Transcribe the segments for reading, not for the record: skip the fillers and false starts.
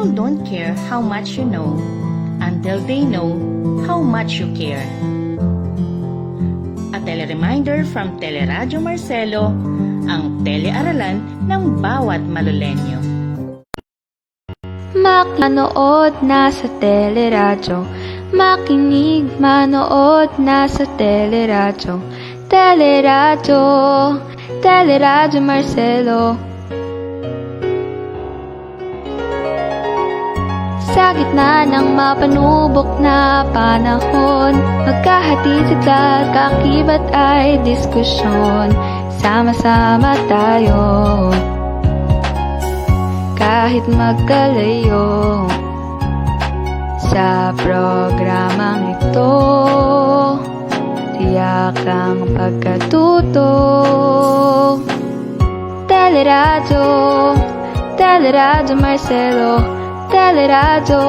People don't care how much you know until they know how much you care. A telereminder from Teleradyo Marcelo, ang telearalan ng bawat Malulenyo. Manood na sa teleradyo, makinig, manood na sa teleradyo. Teleradyo, Teleradyo Marcelo. Sa gitna ng mapanubok na panahon, magkahatid sa kakibat ay diskusyon. Sama-sama tayo, kahit magkalayo. Sa programang ito, tiyak ang pagkatuto. Teleradyo, Teleradyo Marcelo. Teleradyo,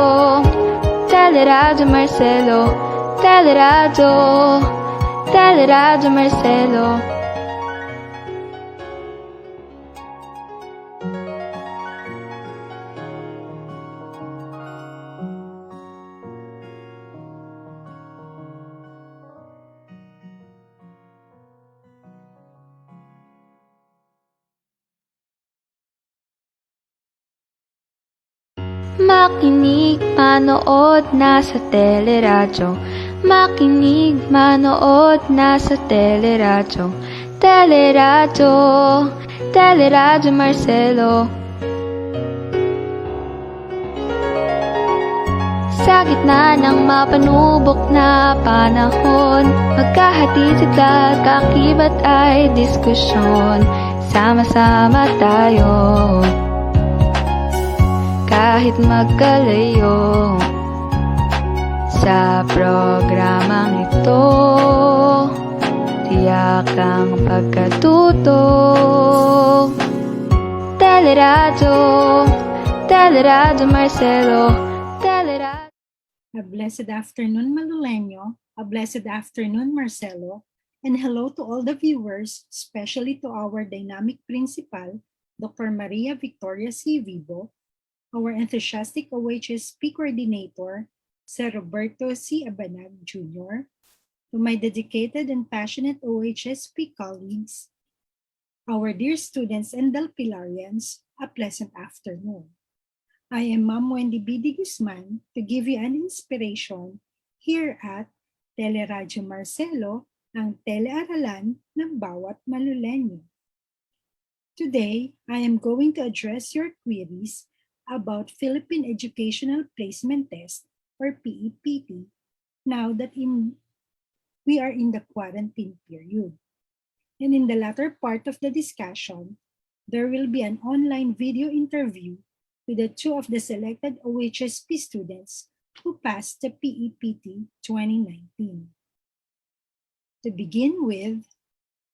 Teleradyo Marcelo. Teleradyo, Teleradyo Marcelo. Makinig, manood na sa teleradyo. Makinig, manood na sa teleradyo. Teleradyo, Teleradyo Marcelo. Sa gitna ng mapanubok na panahon, magkahatid sa kakibat ay diskusyon. Sama-sama tayo, kahit magkalayo. Sa programang ito, tiyak ang pagkatuto. Teleradyo, Teleradyo Marcelo. Teleradyo. A blessed afternoon, Malulenyo. A blessed afternoon, Marcelo. And hello to all the viewers, especially to our dynamic principal, Dr. Maria Victoria C. Vivo, our enthusiastic OHSP coordinator, Sir Roberto C. Abanag Jr., to my dedicated and passionate OHSP colleagues, our dear students and Dalpilarians, a pleasant afternoon. I am Ma'am Wendy B. D. Guzman to give you an inspiration here at Teleradyo Marcelo, ang telearalan ng bawat Malulenyo. Today, I am going to address your queries about Philippine Educational Placement Test or PEPT now that we are in the quarantine period. And in the latter part of the discussion, there will be an online video interview with the two of the selected OHSP students who passed the PEPT 2019. To begin with,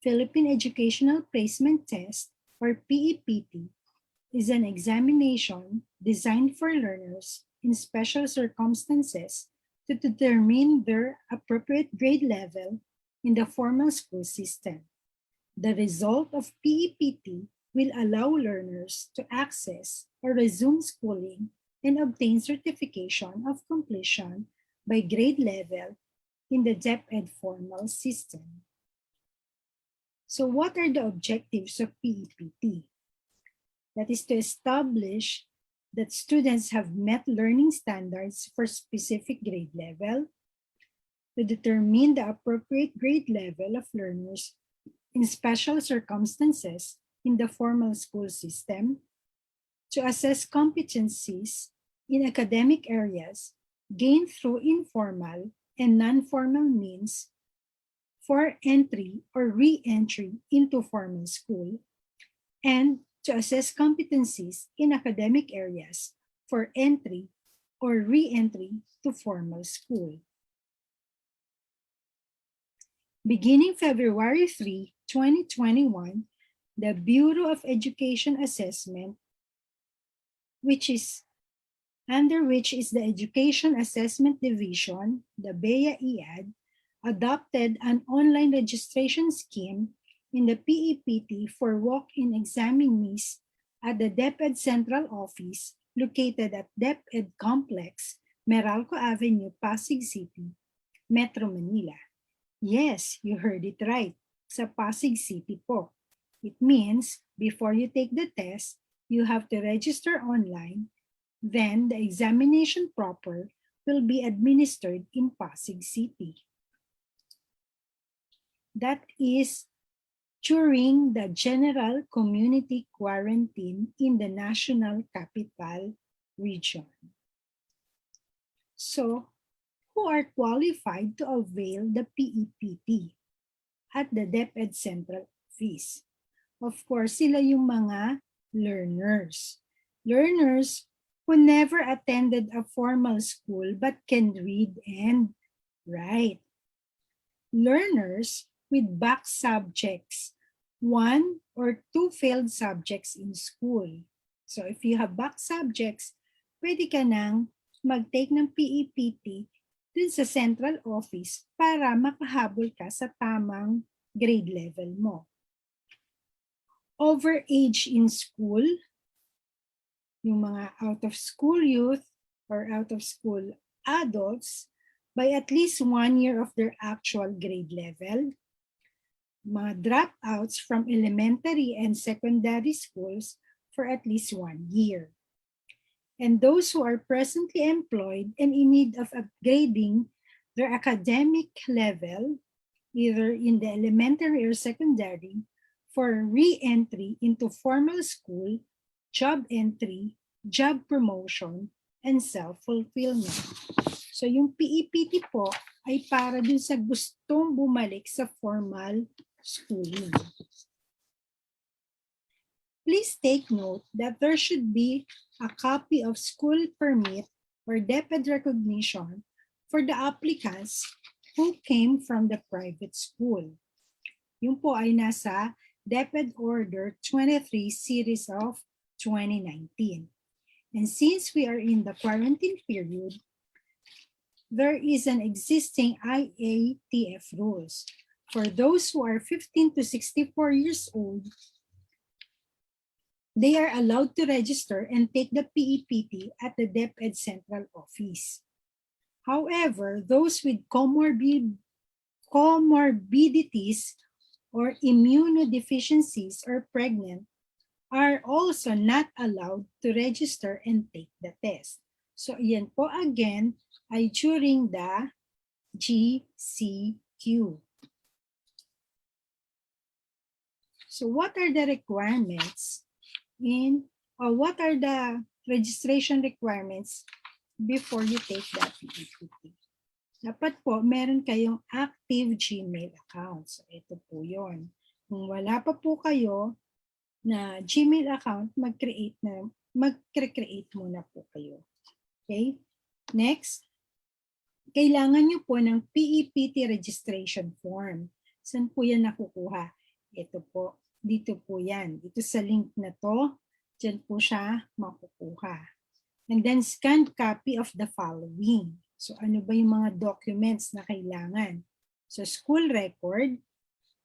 Philippine Educational Placement Test or PEPT is an examination designed for learners in special circumstances to determine their appropriate grade level in the formal school system. The result of PEPT will allow learners to access or resume schooling and obtain certification of completion by grade level in the DepEd formal system. So what are the objectives of PEPT? That is to establish that students have met learning standards for specific grade level, to determine the appropriate grade level of learners in special circumstances in the formal school system, to assess competencies in academic areas gained through informal and non-formal means for entry or re-entry into formal school, and to assess competencies in academic areas for entry or re-entry to formal school. Beginning February 3, 2021, the Bureau of Education Assessment, under which is the Education Assessment Division, the BEA-IAD, adopted an online registration scheme in the PEPT for walk-in examinees at the DepEd Central Office located at DepEd Complex, Meralco Avenue, Pasig City, Metro Manila. Yes, you heard it right. Sa Pasig City po. It means before you take the test, you have to register online. Then the examination proper will be administered in Pasig City. That is during the general community quarantine in the National Capital Region. So, who are qualified to avail the PEPT at the DepEd Central Office? Of course, sila yung mga learners. Learners who never attended a formal school but can read and write. Learners with back subjects, 1 or 2 failed subjects in school. So if you have back subjects, pwede ka nang mag-take ng PEPT dun sa central office para makahabol ka sa tamang grade level mo. Overage in school, yung mga out-of-school youth or out-of-school adults by at least 1 year of their actual grade level. Mga dropouts from elementary and secondary schools for at least 1 year. And those who are presently employed and in need of upgrading their academic level, either in the elementary or secondary, for re-entry into formal school, job entry, job promotion, and self-fulfillment. So yung PEPT po ay para dun sa gustong bumalik sa formal schooling. Please take note that there should be a copy of school permit or DepEd recognition for the applicants who came from the private school. Yung po ay nasa DepEd Order 23 Series of 2019. And since we are in the quarantine period, there is an existing IATF rules. For those who are 15 to 64 years old, they are allowed to register and take the PEPT at the DepEd Central Office. However, those with comorbidities or immunodeficiencies or pregnant are also not allowed to register and take the test. So yan po again ay during the GCQ. So what are the requirements what are the registration requirements before you take the PEPT? Dapat po meron kayong active Gmail account. So ito po yon. Kung wala pa po kayo na Gmail account, mag-create muna po kayo. Okay? Next, kailangan nyo po ng PEPT registration form. Saan po yan nakukuha? Ito po. Dito po yan. Dito sa link na to, dyan po siya makukuha. And then scanned copy of the following. So ano ba yung mga documents na kailangan? So school record,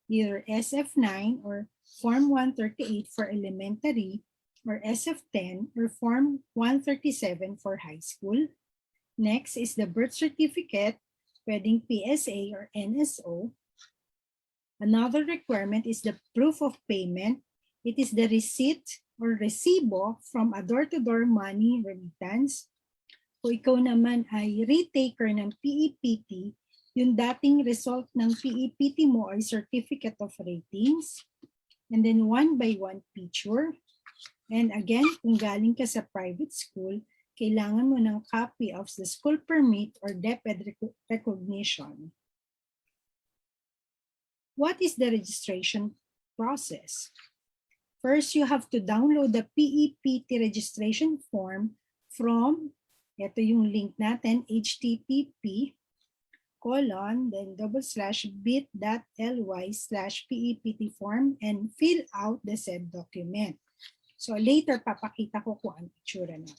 either SF9 or Form 138 for elementary, or SF10 or Form 137 for high school. Next is the birth certificate, pwedeng PSA or NSO. Another requirement is the proof of payment. It is the receipt or resibo from a door-to-door money remittance. Kung ikaw naman ay retaker ng PEPT, yung dating result ng PEPT mo ay Certificate of Ratings, and then 1-by-1 picture. And again, kung galing ka sa private school, kailangan mo ng copy of the school permit or DepEd recognition. What is the registration process? First, you have to download the PEPT registration form from, ito yung link natin, http://bit.ly/PEPT form and fill out the said document. So later, papakita ko kung ano itsura na.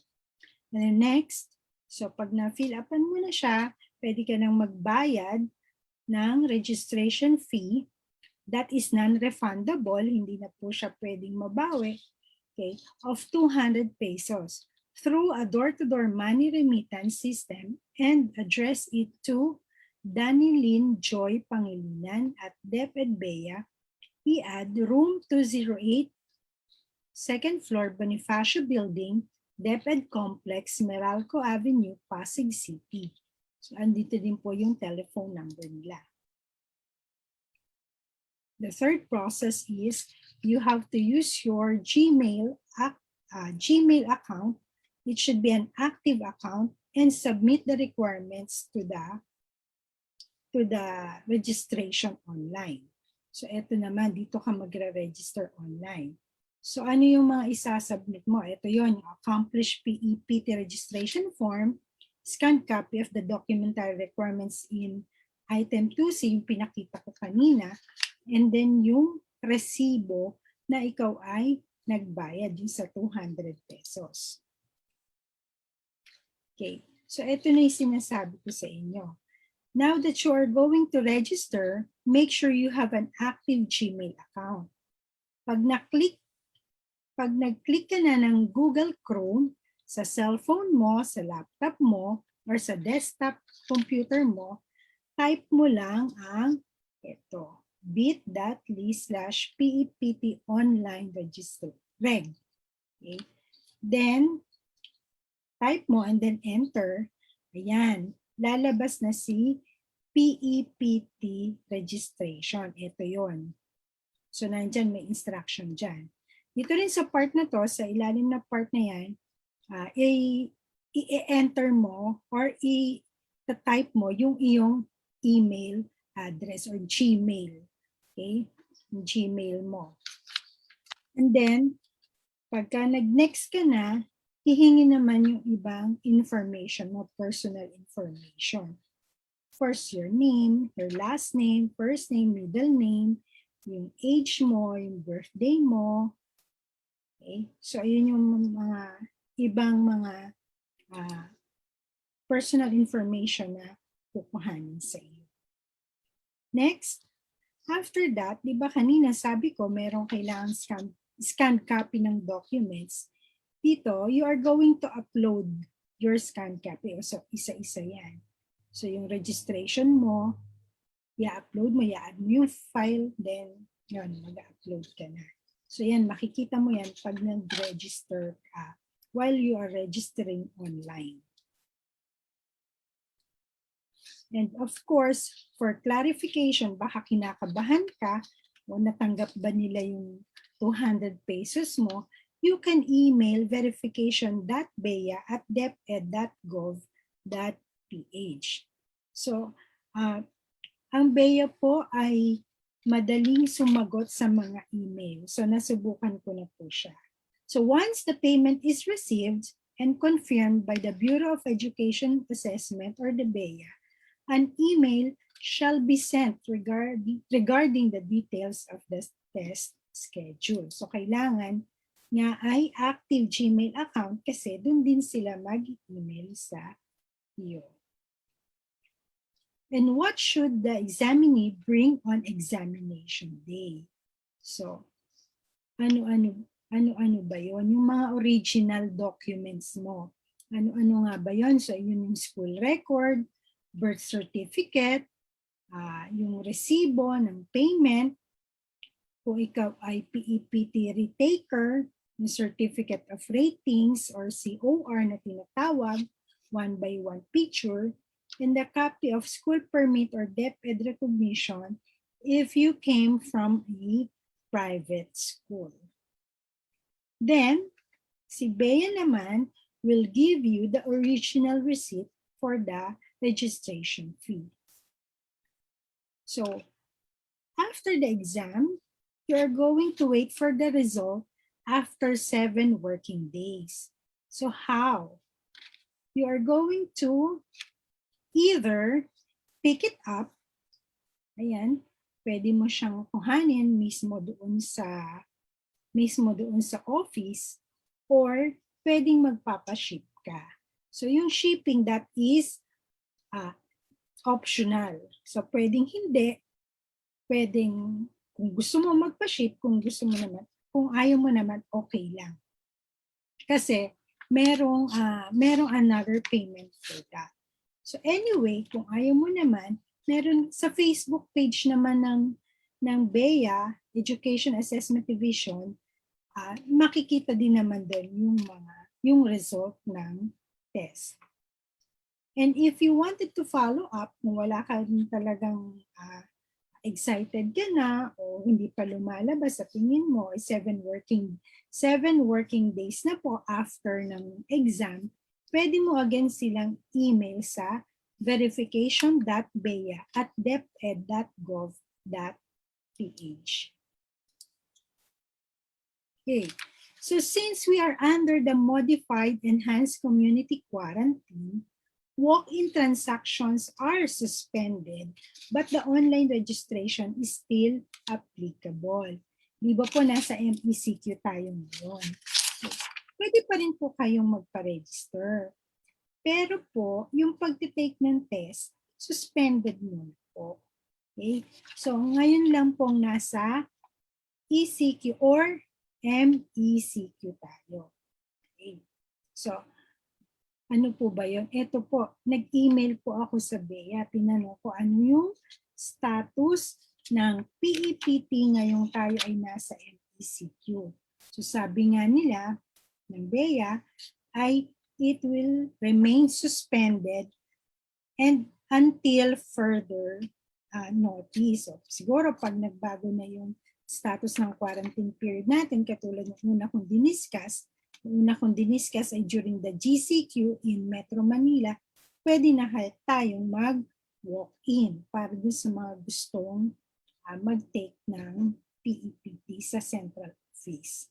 And then next, so pag na-fill upan mo na siya, pwede ka nang magbayad ng registration fee that is non-refundable, hindi na po siya pwedeng mabawi, okay, of 200 pesos. through a door-to-door money remittance system and address it to Danilyn Joy Pangilinan at DepEd BEA, i-add room 208, second floor Bonifacio Building, DepEd Complex, Meralco Avenue, Pasig City. So, andito din po yung telephone number nila. The third process is you have to use your Gmail account. It should be an active account and submit the requirements to the registration online. So, ito naman, dito ka magre-register online. So, ano yung mga isasubmit mo? Ito yon, yung accomplished PEPT registration form, scanned copy of the documentary requirements in item 2C, yung pinakita ko kanina, and then yung resibo na ikaw ay nagbayad yung sa 200 pesos. Okay, so ito na yung sinasabi ko sa inyo. Now that you are going to register, make sure you have an active Gmail account. Pag nag-click ka na ng Google Chrome sa cellphone mo, sa laptop mo, or sa desktop computer mo, type mo lang ang ito, bit.ly/PEPT online register reg. Okay? Then, type mo and then enter. Ayan, lalabas na si PEPT registration. Ito yon. So, nandyan may instruction dyan. Dito rin sa part na to, sa ilalim na part na yan, i-enter mo or i-type mo yung iyong email address or Gmail. Okay? Gmail mo. And then, pagka nag-next ka na, hihingi naman yung ibang information mo, personal information. First, your name, your last name, first name, middle name, yung age mo, yung birthday mo. Okay? So, ayun yung mga ibang mga personal information na kukuhanin sa iyo. Next, after that, di ba kanina sabi ko merong kailangan scanned copy ng documents. Dito, you are going to upload your scanned copy. So, isa-isa yan. So, yung registration mo, i-upload mo, i-add mo yung file, then, yun, mag-upload ka na. So, yan, makikita mo yan pag nag-register ka while you are registering online. And of course, for clarification, baka kinakabahan ka o natanggap ba nila yung 200 pesos mo, you can email verification.bea@deped.gov.ph. So, ang BEA po ay madaling sumagot sa mga email. So, nasubukan ko na po siya. So, once the payment is received and confirmed by the Bureau of Education Assessment or the BEA, an email shall be sent regarding the details of the test schedule. So, kailangan nga ay active Gmail account kasi dun din sila mag-email sa iyo. And what should the examinee bring on examination day? So, ano-ano ba yon? Yung mga original documents mo. Ano-ano nga ba yon? So, yun yung school record, birth certificate, yung resibo ng payment, kung ikaw ay PEPT retaker, yung certificate of ratings or COR na tinatawag, 1-by-1 picture, and the copy of school permit or DepEd recognition if you came from a private school. Then, si BEA naman will give you the original receipt for the registration fee. So, after the exam, you are going to wait for the result after 7 working days. So, how? You are going to either pick it up, ayan, pwede mo siyang kuhanin mismo doon sa office, or pwedeng magpapaship ka. So, yung shipping, that is optional. So, pwedeng hindi, pwedeng, kung gusto mo magpa-ship, kung ayaw mo naman, okay lang. Kasi, merong another payment for that. So anyway, kung ayaw mo naman, meron sa Facebook page naman ng BEA, Education Assessment Division, makikita din naman doon yung result ng test. And if you wanted to follow up, kung wala ka rin talagang excited ka na o hindi pa lumalabas sa tingin mo, 7 working days na po after ng exam, pwede mo again silang email sa verification.bea@deped.gov.ph. Okay, so since we are under the modified enhanced community quarantine, walk-in transactions are suspended, but the online registration is still applicable. Di ba po nasa MECQ tayo ngayon? So, pwede pa rin po kayong magpa-register. Pero po, yung pag-take ng test, suspended muna po. Okay? So, ngayon lang pong nasa ECQ or MECQ tayo. Okay? So, ano po ba yun? Ito po, nag-email po ako sa BEA. Tinanong ko ano yung status ng PEPT ngayong tayo ay nasa MECQ. So sabi nga nila ng BEA ay it will remain suspended and until further notice. So, siguro pag nagbago na yung status ng quarantine period natin, katulad ng una kong diniscuss, ay during the GCQ in Metro Manila, pwede na tayong mag-walk-in para doon sa mga gustong mag-take ng PEPT sa central office.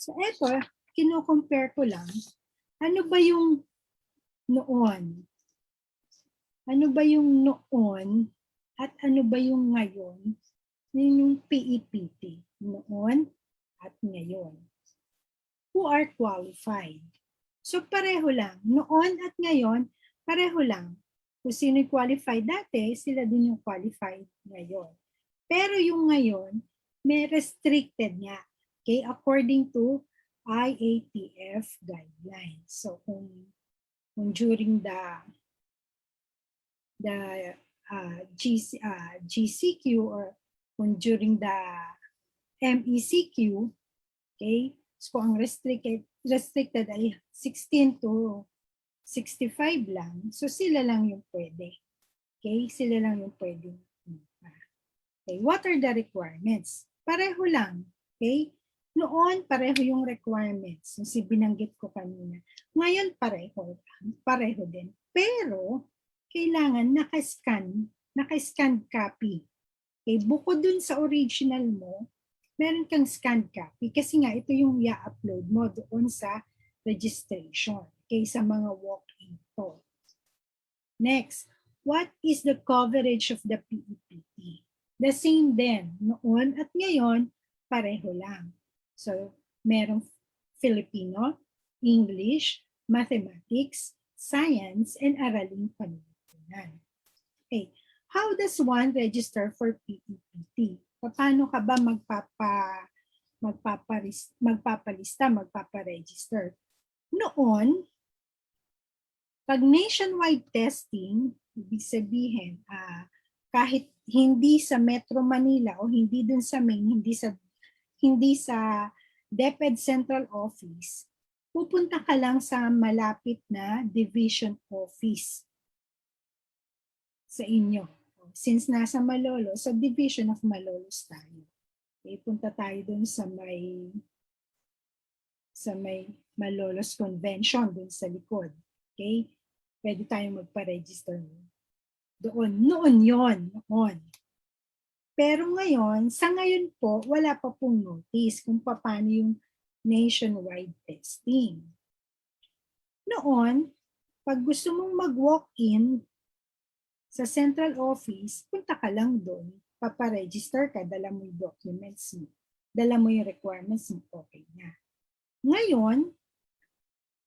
So eto, kino-compare ko lang, ano ba yung noon? Ano ba yung noon at ano ba yung ngayon? Yung PEPT, noon at ngayon. Who are qualified? So pareho lang. Noon at ngayon, pareho lang. Kung sino yung qualified dati, sila din yung qualified ngayon. Pero yung ngayon, may restricted nga. Okay? According to IATF guidelines. So kung during the GCQ or kung during the MECQ, okay, so ang restricted ay 16 to 65 lang, so sila lang yung pwede. Okay, sila lang yung pwede. Okay, what are the requirements? Pareho lang. Okay, noon pareho yung requirements, yung binanggit ko kanina. Ngayon pareho din. Pero kailangan naka-scan copy. Okay, bukod dun sa original mo, meron kang scanned copy kasi nga ito yung i-upload mo doon sa registration. Okay, sa mga walk-in to. Next, what is the coverage of the PEPT? The same din. Noon at ngayon, pareho lang. So, merong Filipino, English, Mathematics, Science, and Araling Panlipunan. Okay, how does one register for PEPT? Paano ka ba magpaparegister? Noon, pag nationwide testing, ibig sabihin, kahit hindi sa Metro Manila o hindi dun sa main, hindi sa DepEd Central Office, pupunta ka lang sa malapit na division office sa inyo. Since nasa Malolos, sa division of Malolos tayo. Okay, punta tayo dun sa may Malolos Convention dun sa likod. Okay? Pwede tayong magpa-register doon. Noon. Pero ngayon, sa ngayon po, wala pa pong notice kung paano yung nationwide testing. Noon, pag gusto mong mag-walk-in sa central office, punta ka lang doon, paparegister ka, dala mo yung documents mo, dala mo yung requirements mo, okay na. Ngayon,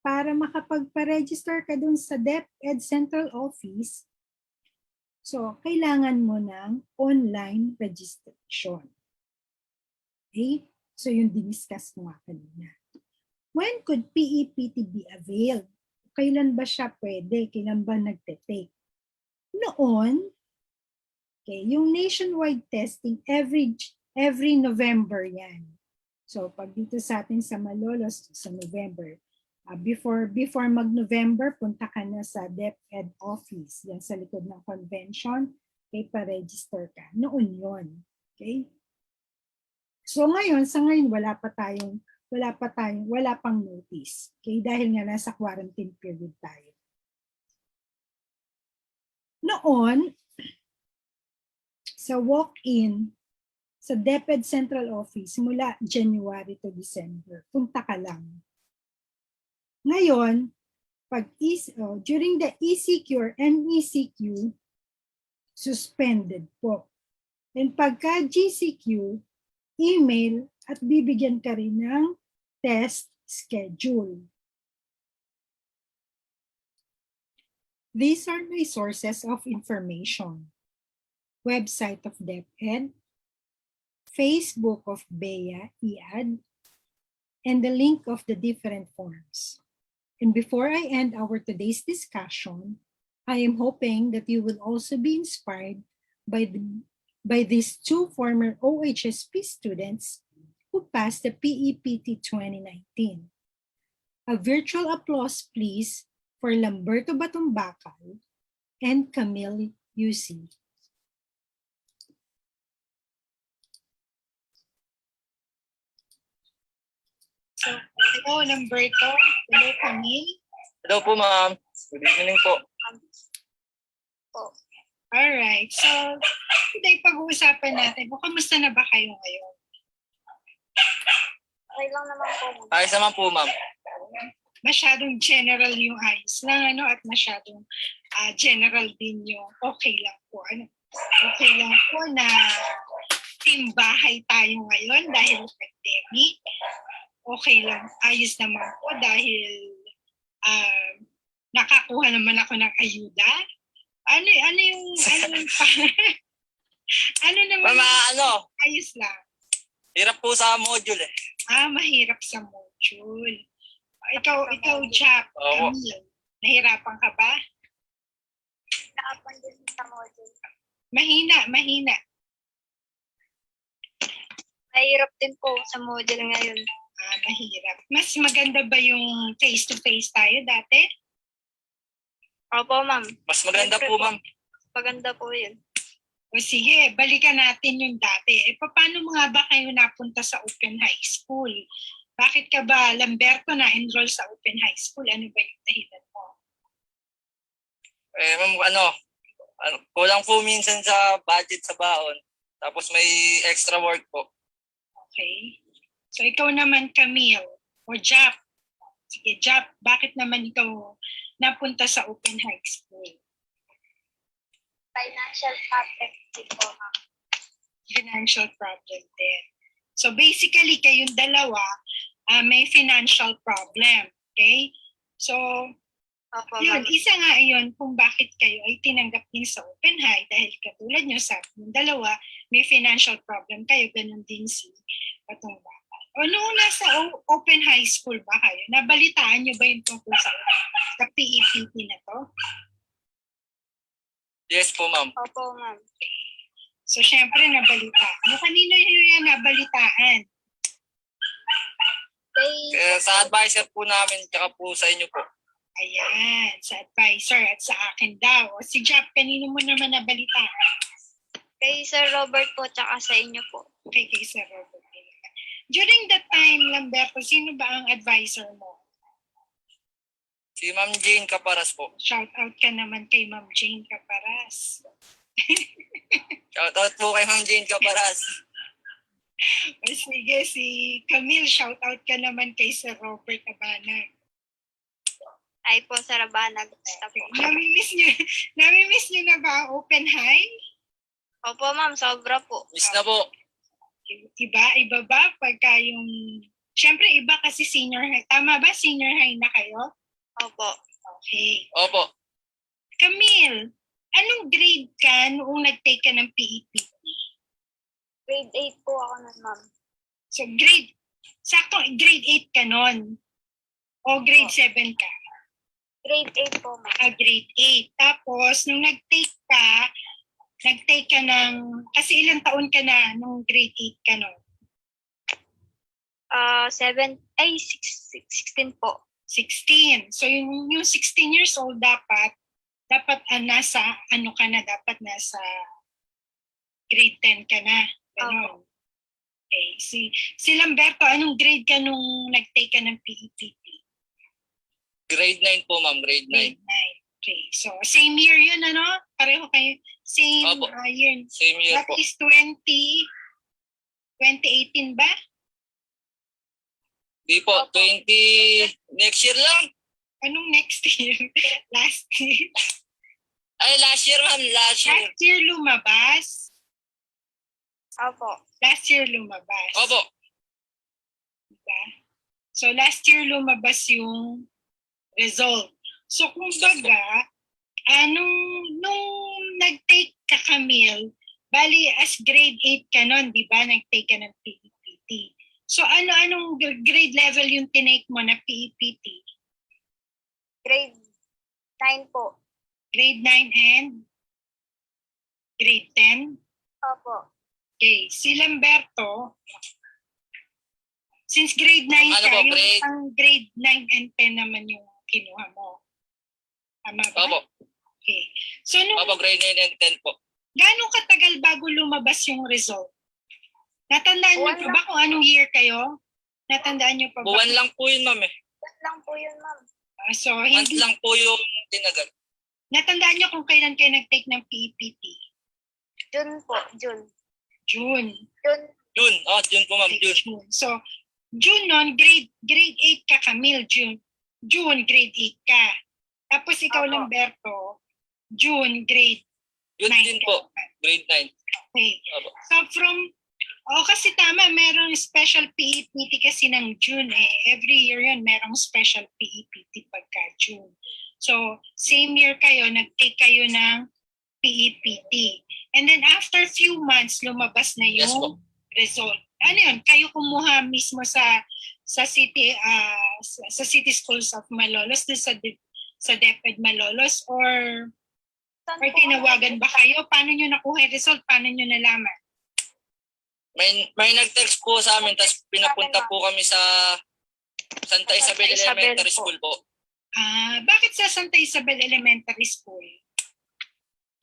para makapagpa-register ka doon sa DepEd Central Office, so kailangan mo ng online registration. Okay? So yung diniscuss ko nga kanina. When could PEPT be availed? Kailan ba siya pwede? Kailan ba nagte-take? Noon, okay, yung nationwide testing every November yan. So pag dito sa atin sa Malolos sa November, before mag-November, punta ka na sa DepEd office, yan sa likod ng convention, okay, pa-register ka. Noon yon, okay? So ngayon, sa ngayon wala pang notice, okay? Dahil nga nasa quarantine period tayo. Noon, sa walk-in sa DepEd Central Office mula January to December, punta ka lang. Ngayon, during the ECQ or MECQ, suspended po. And pagka GCQ, email at bibigyan ka rin ng test schedule. These are my sources of information. Website of DepEd, Facebook of BEA, EAD, and the link of the different forms. And before I end our today's discussion, I am hoping that you will also be inspired by these two former OHSP students who passed the PEPT 2019. A virtual applause, please, for Lamberto Batumbacal and Camille UC. So, hello, Lamberto. Hello, Camille. Hello po, ma'am. Good evening po. Alright. So, today pag-uusapan natin, kamusta na ba kayo ngayon? Okay lang naman po. Ayos naman po, ma'am. Masyadong general yung ayos lang, at masyadong general din yung okay lang po. Okay lang po na team bahay tayo ngayon dahil pandemic. Okay lang, ayos naman po dahil nakakuha naman ako ng ayuda. Ano naman? Mama, Ayos lang. hirap po sa module eh. Mahirap sa module. Ikaw, Chap, Oo. Camille, nahirapan ka ba? Nakapan din sa module. Mahina. Mahirap din po sa module ngayon. Mahirap. Mas maganda ba yung face-to-face tayo dati? Opo, ma'am. Mas maganda po, ma'am. Maganda po yun. O sige, balikan natin yung dati. Paano nga ba kayo napunta sa Open High School? Bakit ka ba, Lamberto, na-enroll sa Open High School? Ano ba yung dahilan mo? Ma'am, kulang po minsan sa budget sa baon. Tapos may extra work po. Okay. So ikaw naman, Camille, o Jap. Sige, Jap, bakit naman ikaw napunta sa Open High School? Financial problem din po, ma'am. Financial problem din. So basically, kayong dalawa, may financial problem. Okay? So, Opo, yun, ma'am. isa nga yun kung bakit kayo ay tinanggap din sa Open High dahil katulad nyo sa dalawa, may financial problem kayo, ganun din si Batumbacal. O noong nasa Open High School ba kayo, nabalitaan nyo ba yung tungkol sa PEPT na to? Yes po, ma'am. Opo, ma'am. So, syempre, nabalitaan. Kanino yun yan nabalitaan? Sa advisor po namin, tsaka po sa inyo po. Ayan, sa advisor at sa akin daw. O si Jap, kanino mo naman nabalitaan? Kay Sir Robert po, tsaka sa inyo po. Kay Sir Robert. During that time, Lamberto, sino ba ang advisor mo? Si Ma'am Jane Caparas po. Shout out ka naman kay Ma'am Jane Caparas. Shoutout po kay Ma'am Jane Caparas. O sige, si Camille, shout out ka naman kay Sir Robert Abanag. Ay po, Sir Abanag. Namimiss niyo na ba ang Open High? Opo, ma'am. Sobra po. Miss na po. Iba ba pagka yung... Siyempre, iba kasi senior high. Tama ba? Senior high na kayo? Opo. Okay. Opo. Camille, anong grade ka noong nag-take ka ng PEPT? Grade 8 po ako nun, ma'am. So, grade 8 ka nun. O grade 7 ka? Grade 8 po, ma'am. Grade 8. Tapos, nung nag-take ka ng, kasi ilang taon ka na nung grade 8 ka no? 16 po. 16. So, yung 16 years old dapat nasa, dapat nasa grade 10 ka na. Ganon. Okay. Si Lamberto, anong grade ka nung nag-take ka ng PEPT? Grade 9 po, ma'am. Grade 9. Grade 9. Okay. So, same year yun, ano? Pareho kayo. Same Opo. year. Same year That po. is 2018 ba? Di po, 20... Next year lang. Anong next year? Last year? Ay, last year, ma'am. Last year. Last year lumabas? Opo. Last year lumabas. Opo. Diba? So, last year lumabas yung result. So, kumbaga, nung nag-take ka, Camille, bali as grade 8 ka nun, di ba? Nag-take ka ng PEPT. So, anong grade level yung tinake mo na PEPT? Grade 9 po. Grade 9 and grade 10? Opo. Okay. Si Lamberto, since grade 9 Ano ka, po, yung grade? ang grade 9 and 10 naman yung kinuha mo. Tama ba? Opo. Okay. So, Opo, grade 9 and 10 po. gaano katagal bago lumabas yung result? Natandaan niyo pa ba kung anong year kayo? Natandaan niyo pa ba? Buwan lang po yun, ma'am eh. Month lang po yun, ma'am. So, Month hindi. lang po yung tinagal. Natandaan niyo kung kailan kayo nag-take ng PEPT? June po. June. June. June. Oh, June po, ma'am. June. So, June nun, grade 8 ka, Camille. June, grade 8 ka. Tapos ikaw, Opo. Lamberto, June, grade June 9 din ka. po. Grade 9. Okay. Opo. So, kasi tama, merong special PEPT kasi ng June eh. Every year yun, merong special PEPT pagka June. So, same year kayo, nag-take kayo ng PEPT. And then after few months, lumabas na Yes po. yung result. Ano yun? Kayo kumuha mismo sa city sa City Schools of Malolos, sa DepEd Malolos, or tinawagan ba kayo? Paano nyo nakuha yung result? Paano nyo nalaman? May nag-text po sa amin, tapos pinapunta po kami sa Santa Isabel Elementary School po. Bakit sa Santa Isabel Elementary School?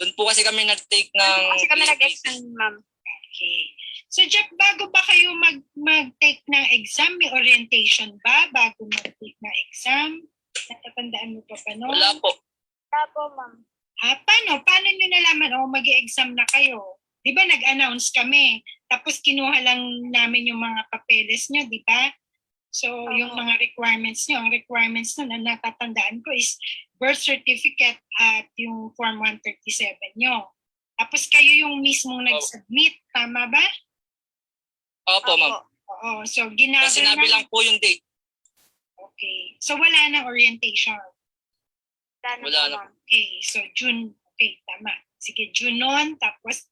Doon po kasi kami nag-take ng... Kasi kami nag-exam, ma'am. Okay. So, Jeff, bago ba kayo mag-take ng exam? May orientation ba bago mag-take ng exam? Natatandaan mo pa ba, no? Wala po. Wala po, ma'am. Paano? Paano nyo nalaman? Mag-i-exam na kayo. Di ba nag-announce kami? Tapos kinuha lang namin yung mga papeles nyo, di ba? So, yung mga requirements nyo, ang requirements nyo na natatandaan ko is birth certificate at yung Form 137 nyo. Tapos kayo yung mismong nag-submit, tama ba? Opo, ma'am. Oo. So, Kasi sinabi lang po yung date. Okay. So, wala nang orientation. Wala na. Okay. So, June. Okay, tama. Sige, June nun. Tapos,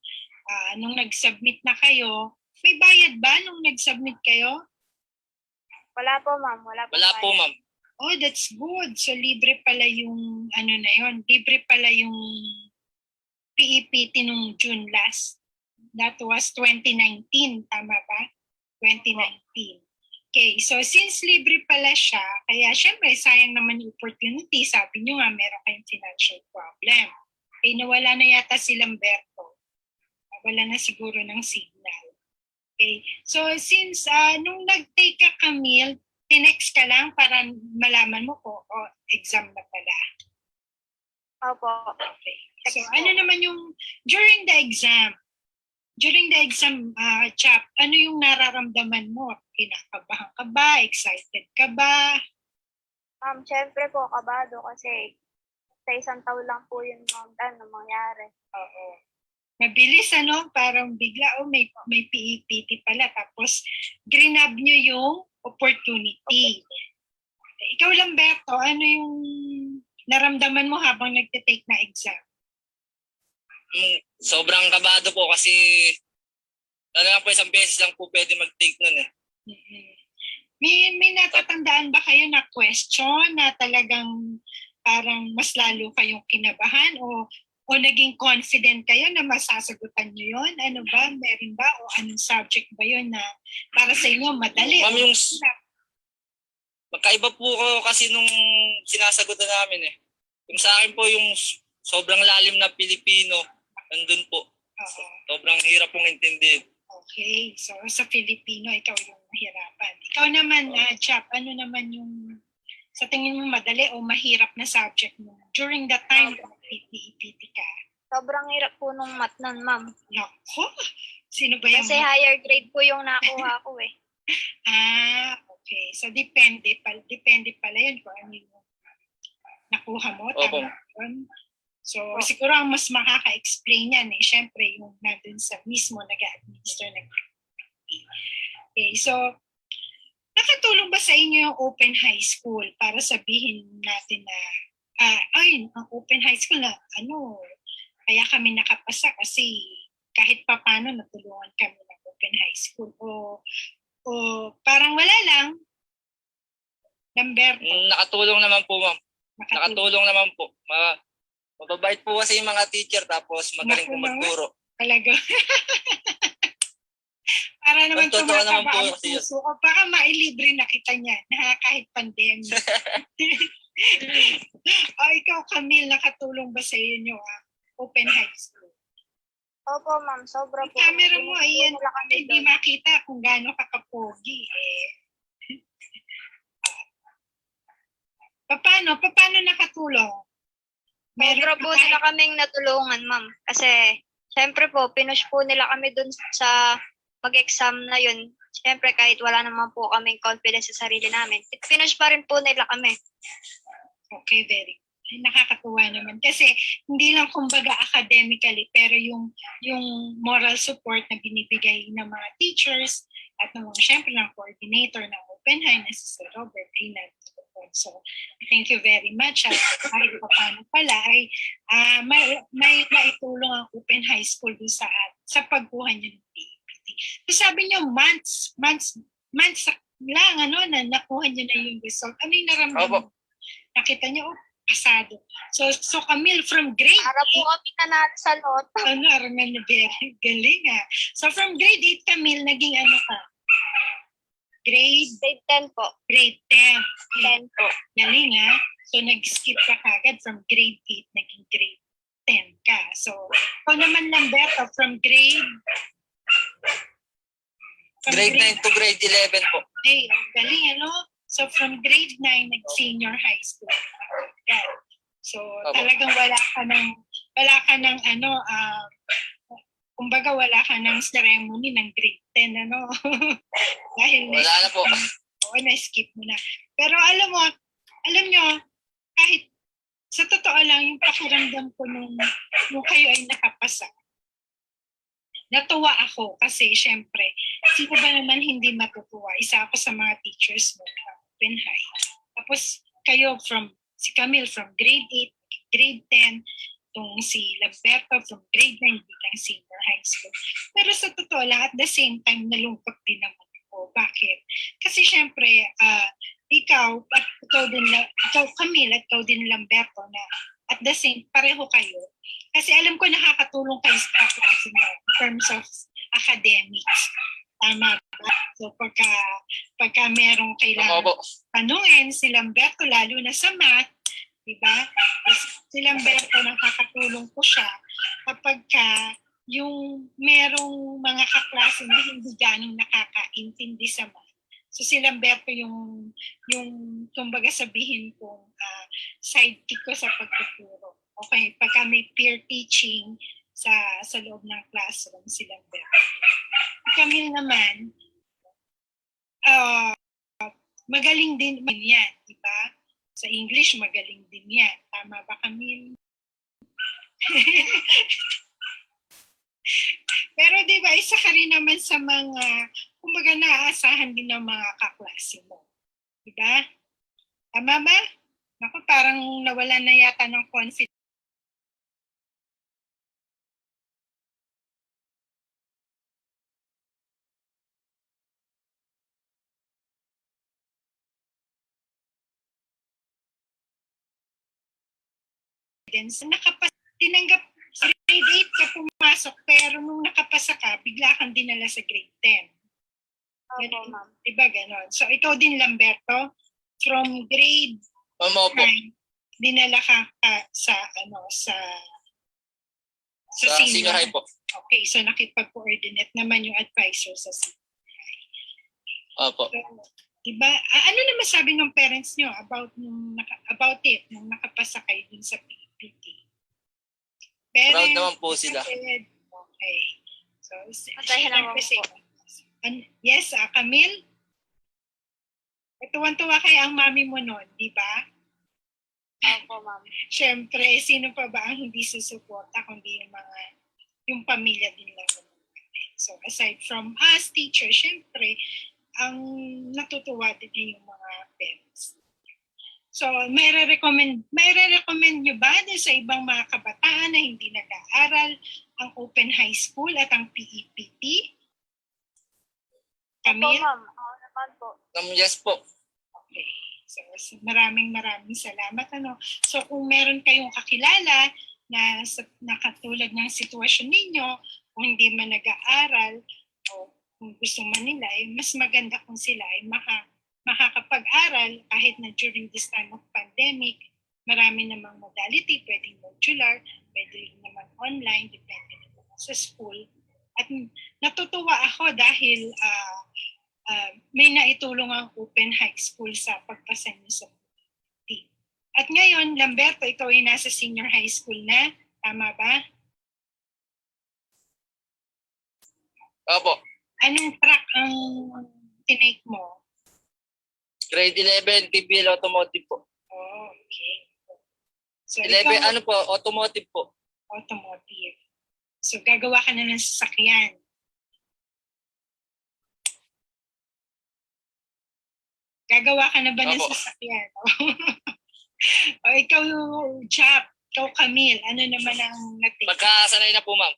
nung nag-submit na kayo, may bayad ba nung nag-submit kayo? Wala po, ma'am. Wala Po, ma'am. Oh, that's good. So, libre pala yung, na yun, libre pala yung PEPT nung June last. That was 2019, tama ba? 2019. Okay, so since libre pala siya, kaya syempre sayang naman yung opportunity. Sabi nyo nga, meron kayong financial problem. Okay, nawala na yata si Lamberto. Wala na siguro ng signal. Okay, so since nung nag-take ka, Camille, tinext ka lang para malaman mo ko, exam na pala. Opo. Okay. So ano naman yung, during the exam, Chap, ano yung nararamdaman mo? Kinakabahan ka ba? Excited ka ba? Ma'am, syempre po, kabado kasi sa isang taon lang po yung mangyari. Oo. Mabilis, parang bigla, may PEPT pala. Tapos, grinab nyo yung opportunity. Ikaw, Lamberto, ano yung naramdaman mo habang nagtitake na exam? Sobrang kabado po kasi talagang po isang beses lang po pwede mag-take nun eh. Mm-hmm. May natatandaan ba kayo na question na talagang parang mas lalo kayong kinabahan o naging confident kayo na masasagutan nyo yun? Ano ba? Meron ba? O anong subject ba yun na para sa inyo madali? Ma'am, yung magkaiba po ko kasi nung sinasagutan namin eh. Yung sa akin po yung sobrang lalim na Pilipino, nandun po. Oo. Sobrang hirap pong intindihin. Okay. So, sa Filipino, ikaw yung mahirapan. Ikaw naman, Chap, ano naman yung sa tingin mo madali o mahirap na subject mo during that time na PT ka? Sobrang hirap po nung math nun, ma'am. Nako, sino ba yung... Kasi higher grade po yung nakuha ko eh. Okay. So, depende pala yun kung ano yung nakuha mo. Opo. Tama yun. So, siguro ang mas makaka-explain yan eh. Siyempre, yung nandun sa mismo nag-administer ng Okay. So, nakatulong ba sa inyo yung open high school para sabihin natin na ang open high school na kaya kami nakapasa kasi kahit papano natulungan kami ng open high school o parang wala lang, Lamberto. Nakatulong naman po, ma'am. Nakatulong naman po. Mababait po kasi yung mga teacher tapos magaling po magturo. Talaga. Para naman Totoo naman po tumataba ang kasi yun. puso ko. Baka mailibre na kita niyan kahit pandemic. Ikaw, Camille, nakatulong ba sa inyo open high school? Opo, ma'am. Sobra po. Camera mo, ayan. Wala kami Hindi doon. makita kung gaano kakapogi Paano nakatulong? Sobra po nila kaming natulungan, ma'am. Kasi, syempre po, pinush po nila kami dun sa mag-exam na yun. Syempre, kahit wala naman po kaming confidence sa sarili namin, pinush pa rin po nila kami. Okay, very good. Nakakatuwa naman. Kasi, hindi lang kumbaga academically, pero yung moral support na binibigay ng mga teachers at syempre ng coordinator ng Open High na si Sir Robert Rinald. So, thank you very much. At kahit paano pala ay may maitulong ang Open High School doon sa pagkuha niyo ng PEPT. So, sabi niyo months lang na nakuha niyo na yung result. Ano yung naramdaman? Nakita niyo, pasado. So Camille, from grade 8. Para po kami nanalo sa loto. Arman, very galing So from grade 8, Camille, naging ka? Grade 10 po. Grade 10. 10 po. Galing So nag-skip ka kagad from grade 8, naging grade 10 ka. So, ikaw naman, Lamberto, from grade 9 to grade 11 po. Okay, galing So from grade 9, nag-senior high school. So talagang wala ka ng kumbaga wala ka ng ceremony ng grade 10 Dahil wala na po. Na-skip mo na. Pero alam nyo, kahit sa totoo lang, yung pakiramdam ko nung kayo ay nakapasa, natuwa ako kasi syempre, sino ba naman hindi matutuwa? Isa ako sa mga teachers mo na Open High. Tapos kayo si Camille from grade 8, grade 10, itong si Lamberto from grade 9, bilang senior high school. Pero sa totoo lang, at the same time, nalungkot din naman ako. Bakit? Kasi syempre, ikaw Camille, at ikaw din Lamberto, na at the same, pareho kayo. Kasi alam ko nakakatulong kayo sa klase mo in terms of academics. Tama ba? So pagka merong kailangan tanungin, si Lamberto, lalo na sa math, diba? Si Lamberto, nakakatulong ko siya kapag yung merong mga kaklase na hindi ganong nakakaintindi sa math. So si Lamberto yung kumbaga sabihin kong sidekick ko sa pagtuturo. Okay, pagka may peer teaching sa loob ng classroom, si Lamberto. Camille naman, magaling din yan, di ba? Sa English, magaling din yan. Tama ba, Camille? Pero di ba, isa ka rin naman sa mga, kumbaga naaasahan din ng mga kaklase mo. Di ba? Tama ba? Naku, parang nawala na yata ng confidence. guidance, tinanggap sa grade 8 ka pumasok, pero nung nakapasa ka, bigla kang dinala sa grade 10. Opo, Ganun. ma'am. Diba ganon? So, ikaw din, Lamberto, from grade Opo. 9, dinala ka sa Senior high po. Okay, so nakipag-coordinate naman yung advisor sa senior. Opo. So, diba, ano naman sabi ng parents nyo about it, nung nakapasa kayo dun sa PPT? Proud naman po sila. Okay. So, Masaya naman po. Yes, Camille? Tuwan-tuwa kaya ang mami mo nun, di ba? Opo, ma'am. Siyempre, sino pa ba ang hindi susuporta kundi yung pamilya din lang naman natin. So, aside from us, teachers, siyempre, ang natutuwa din yung mga parents. So, may re-recommend nyo ba sa ibang mga kabataan na hindi nag-aaral ang Open High School at ang PEPT? Opo, Camille? ma'am. Ako naman po. Yes po. Okay. So, maraming salamat. So, kung meron kayong kakilala na katulad ng sitwasyon ninyo, kung hindi man nag-aaral o kung gusto man nila, mas maganda kung sila ay makakapag-aral kahit na during this time of pandemic. Marami namang modality, pwedeng modular, pwedeng naman online, depende naman sa school. At natutuwa ako dahil may naitulong ang Open High School sa pagpasa niyo sa PPT. At ngayon, Lamberto, ikaw ay nasa senior high school na. Tama ba? Opo. Anong track ang tinake mo? Grade 11, TPL Automotive po. Oh, okay. So, 11, ikaw, ano po? Automotive po. automotive. So, gagawa ka na ng sasakyan. Gagawa ka na ba ng Opo. sasakyan? O ikaw, Chap, ikaw, Camille, ano naman ang natin? Pagkasanay na po, ma'am.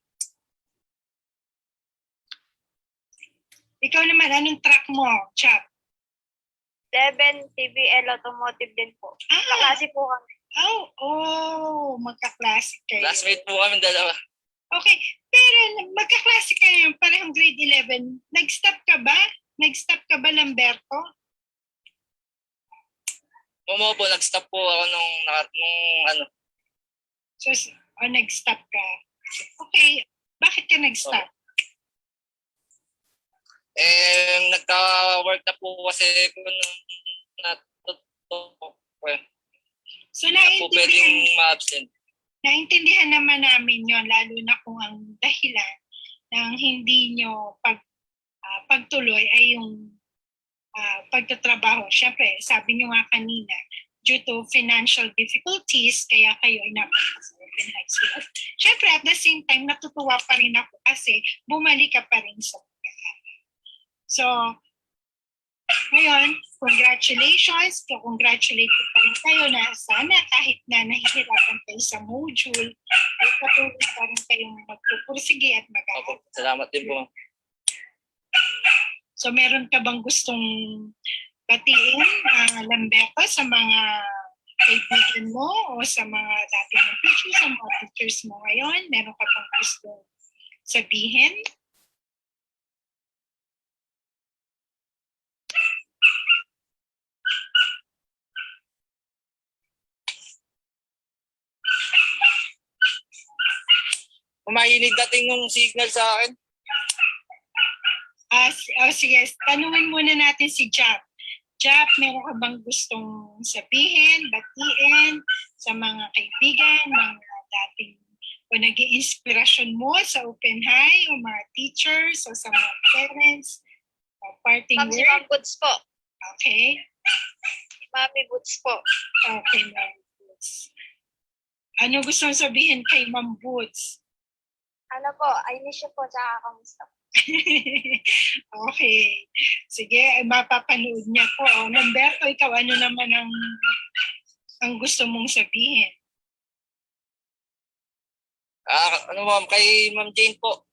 Ikaw naman, anong track mo, Chap? 11 TVL Automotive din po. Kaklase po kami. Magkaklase kayo. Classmate po kami dalawa. Okay, pero magkaklase kayo, parehong grade 11. Nag-stop ka ba? Nag-stop ka ba, Lamberto? Po, nag-stop po ako nung ano. So, nag-stop ka. Okay, bakit ka nag-stop? Nagka-work na po kasi ko nung natuto. So, Na po pwedeng ma-absent. naintindihan naman namin yon, lalo na kung ang dahilan ng hindi nyo pagtuloy ay yung pagtatrabaho. Siyempre, sabi nyo nga kanina, due to financial difficulties, kaya kayo ay napunta sa Open High School. Siyempre, at the same time, natutuwa pa rin ako kasi bumalik ka pa rin sa pag-aaral. So, ngayon, congratulations. Congratulate ko pa rin kayo na sana kahit na nahihirapan kayo sa module, ay patuloy pa rin kayong magpupursige at mag-aaral. Salamat din po. So, meron ka bang gustong batiin, Lamberto, sa mga kaibigan mo o sa mga dating teachers, sa mga teachers mo ngayon? Meron ka bang gustong sabihin? Mahilig dating ng signal sa akin. Sige, tanungin muna natin si Jap. Jap, meron ka bang gustong sabihin, batiin sa mga kaibigan, mga dating o naging inspirasyon mo sa Open High o mga teachers o sa mga parents? Parting Ma'am, si word? Ma'am Boots po. Okay. Si Mami Boots po. Okay, Ma'am Boots. Ano gusto mong sabihin kay Ma'am Boots? Ano po, I miss you po, tsaka kamusta po. Okay. Sige, mapapanood niya po. Lamberto, ikaw ano naman ang gusto mong sabihin? Ano ma'am, kay Ma'am Jane po.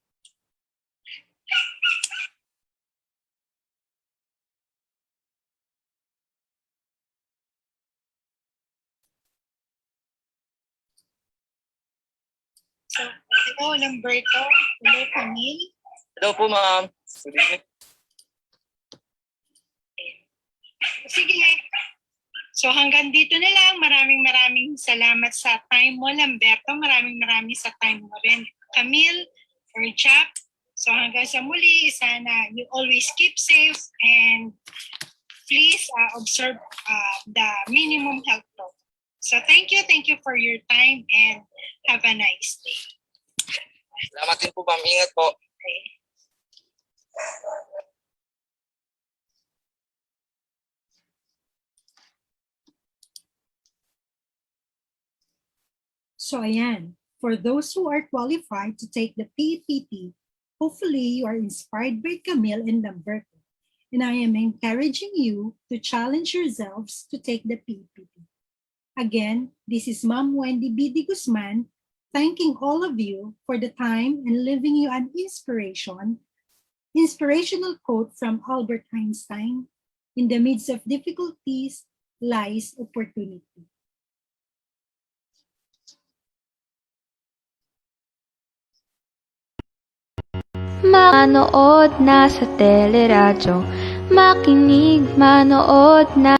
So, hello, Lamberto. Hello, Camille. Hello po, ma'am. Good evening. Sige. So hanggang dito na lang. Maraming salamat sa time mo, Lamberto. Maraming sa time mo rin, Camille or Chap. So hanggang sa muli, sana you always keep safe and please observe the minimum health protocol. So thank you for your time and have a nice day. Salamat din po, ma'am. Ingat po. Okay. So ayan, for those who are qualified to take the PPT, hopefully you are inspired by Camille and Lamberto. And I am encouraging you to challenge yourselves to take the PPT. Again, this is Ma'am Wendy B. D. Guzman, thanking all of you for the time and leaving you an inspirational quote from Albert Einstein, "In the midst of difficulties lies opportunity." Manood na sa teleradyo, makinig, manood na